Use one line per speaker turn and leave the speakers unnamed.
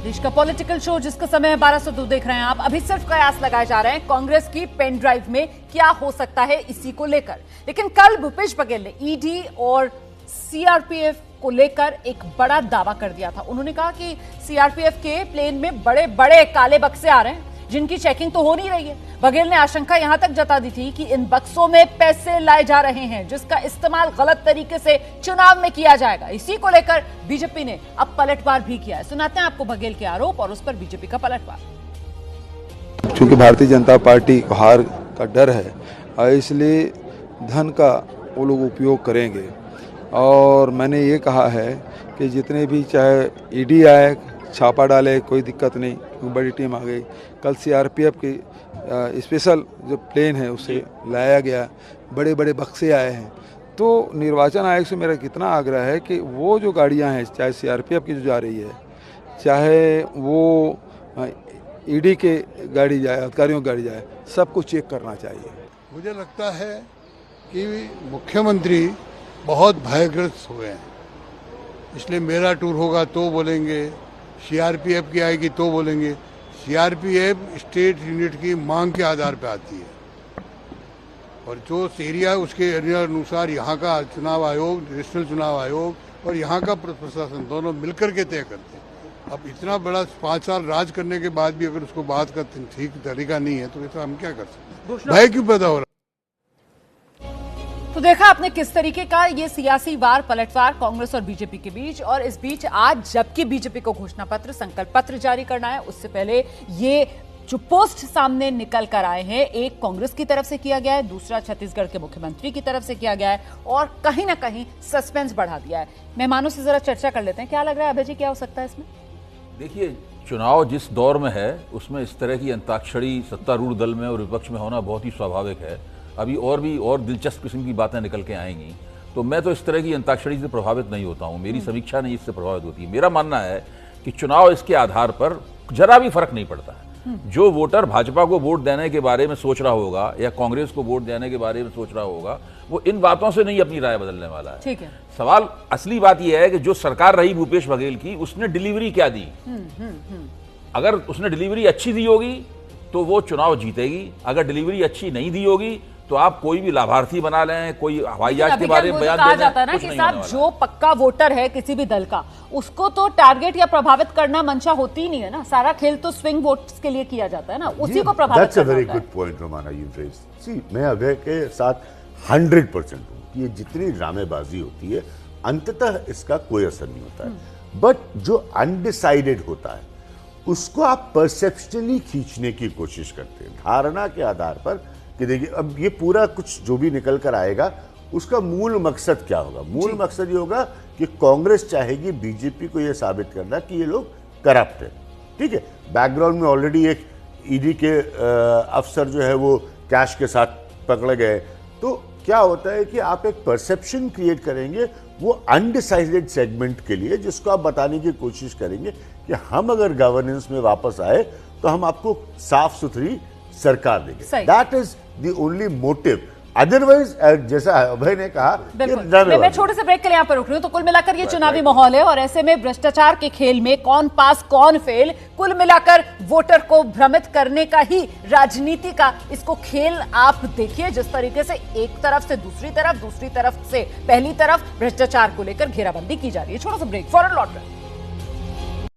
देश का political show जिसका समय है 12:02 देख रहे हैं आप। अभी सिर्फ कयास लगाए जा रहे हैं कांग्रेस की पेन ड्राइव में क्या हो सकता है इसी को लेकर। लेकिन कल भूपेश बघेल ने ईडी और सीआरपीएफ को लेकर एक बड़ा दावा कर दिया था। उन्होंने कहा कि सीआरपीएफ के प्लेन में बड़े बड़े काले बक्से आ रहे हैं जिनकी चेकिंग तो हो नहीं रही है। बघेल ने आशंका यहां तक जता दी थी कि इन बक्सों में पैसे लाए जा रहे हैं जिसका इस्तेमाल गलत तरीके से चुनाव में किया जाएगा। इसी को लेकर बीजेपी ने अब पलटवार भी किया है। सुनाते हैं आपको बघेल के आरोप और उस पर बीजेपी का पलटवार।
क्योंकि भारतीय जनता पार्टी को हार का डर है इसलिए धन का वो लोग उपयोग करेंगे। और मैंने ये कहा है कि जितने भी चाहे ईडी आए छापा डाले कोई दिक्कत नहीं, बड़ी टीम आ गई। कल सीआरपीएफ की स्पेशल जो प्लेन है उसे लाया गया, बड़े बड़े बक्से आए हैं। तो निर्वाचन आयोग से मेरा कितना आग्रह है कि वो जो गाड़ियां हैं चाहे सीआरपीएफ की जो जा रही है चाहे वो ईडी के गाड़ी जाए अधिकारियों की गाड़ी जाए सबको चेक करना चाहिए।
मुझे लगता है कि मुख्यमंत्री बहुत भयग्रस्त हुए हैं, इसलिए मेरा टूर होगा तो बोलेंगे, सीआरपीएफ की आएगी तो बोलेंगे। सीआरपीएफ स्टेट यूनिट की मांग के आधार पर आती है और जो एरिया है उसके अनुसार यहाँ का चुनाव आयोग, नेशनल चुनाव आयोग और यहाँ का प्रशासन दोनों मिलकर के तय करते हैं। अब इतना बड़ा 5 साल राज करने के बाद भी अगर उसको बात का ठीक तरीका नहीं है तो ऐसा हम क्या कर सकते हैं? भय क्यों पैदा हो रहा है?
तो देखा आपने किस तरीके का ये सियासी वार पलटवार कांग्रेस और बीजेपी के बीच। और इस बीच आज जबकि बीजेपी को घोषणा पत्र, संकल्प पत्र जारी करना है, उससे पहले ये जो पोस्ट सामने निकल कर आए हैं, एक कांग्रेस की तरफ से किया गया है, दूसरा छत्तीसगढ़ के मुख्यमंत्री की तरफ से किया गया है और कहीं ना कहीं सस्पेंस बढ़ा दिया है। मेहमानों से जरा चर्चा कर लेते हैं। क्या लग रहा है अभय जी, क्या हो सकता है इसमें?
देखिए, चुनाव जिस दौर में है उसमें इस तरह की अंताक्षरी सत्तारूढ़ दल में और विपक्ष में होना बहुत ही स्वाभाविक है। अभी और भी और दिलचस्प किस्म की बातें निकल के आएंगी, तो मैं तो इस तरह की अंताक्षरी से प्रभावित नहीं होता हूं। मेरी समीक्षा नहीं इससे प्रभावित होती है। मेरा मानना है कि चुनाव इसके आधार पर जरा भी फर्क नहीं पड़ता है। जो वोटर भाजपा को वोट देने के बारे में सोच रहा होगा या कांग्रेस को वोट देने के बारे में सोच रहा होगा, वो इन बातों से नहीं अपनी राय बदलने वाला है।
ठीक है।
सवाल असली बात यह है कि जो सरकार रही भूपेश बघेल की, उसने डिलीवरी क्या दी। अगर उसने डिलीवरी अच्छी दी होगी तो वो चुनाव जीतेगी। अगर डिलीवरी अच्छी नहीं दी होगी तो आप कोई भी लाभार्थी बना लें, कोई हवाई जहाज के बारे में बयान
कहा
दे दें,
जाता है ना कि साहब जो पक्का वोटर है किसी भी दल का, उसको तो टारगेट या प्रभावित करना मंशा होती ही नहीं है ना। सारा खेल तो स्विंग वोट्स के लिए किया जाता है ना, उसी को प्रभावित करना।
Very good point Romana you raise. See, मैं अभय के साथ 100% हूं। ये जितनी ड्रामेबाजी होती है अंततः इसका कोई असर नहीं होता है। बट जो अनडिसाइडेड होता है उसको आप परसेप्शनली खींचने की कोशिश करते हैं, धारणा के आधार पर कि देखिए अब ये पूरा कुछ जो भी निकल कर आएगा उसका मूल मकसद क्या होगा। मूल मकसद ये होगा कि कांग्रेस चाहेगी बीजेपी को ये साबित करना कि ये लोग करप्ट है। ठीक है, बैकग्राउंड में ऑलरेडी एक ईडी के अफसर जो है वो कैश के साथ पकड़े गए। तो क्या होता है कि आप एक परसेप्शन क्रिएट करेंगे वो अनडिसाइडेड सेगमेंट के लिए, जिसको आप बताने की कोशिश करेंगे कि हम अगर गवर्नेंस में वापस आए तो हम आपको साफ सुथरी सरकार देंगे। That is the only motive. Otherwise जैसा अभय ने कहा,
मैं छोटे से ब्रेक के लिए यहाँ पर रुक रही हूँ। तो कुल मिलाकर ये चुनावी माहौल है और ऐसे में भ्रष्टाचार के खेल में कौन पास कौन फेल, कुल मिलाकर वोटर को भ्रमित करने का ही राजनीति का इसको खेल आप देखिए। जिस तरीके से एक तरफ से दूसरी तरफ से पहली तरफ भ्रष्टाचार को लेकर घेराबंदी की जा रही है। छोटा सा ब्रेक, फौरन लौट रहे हैं।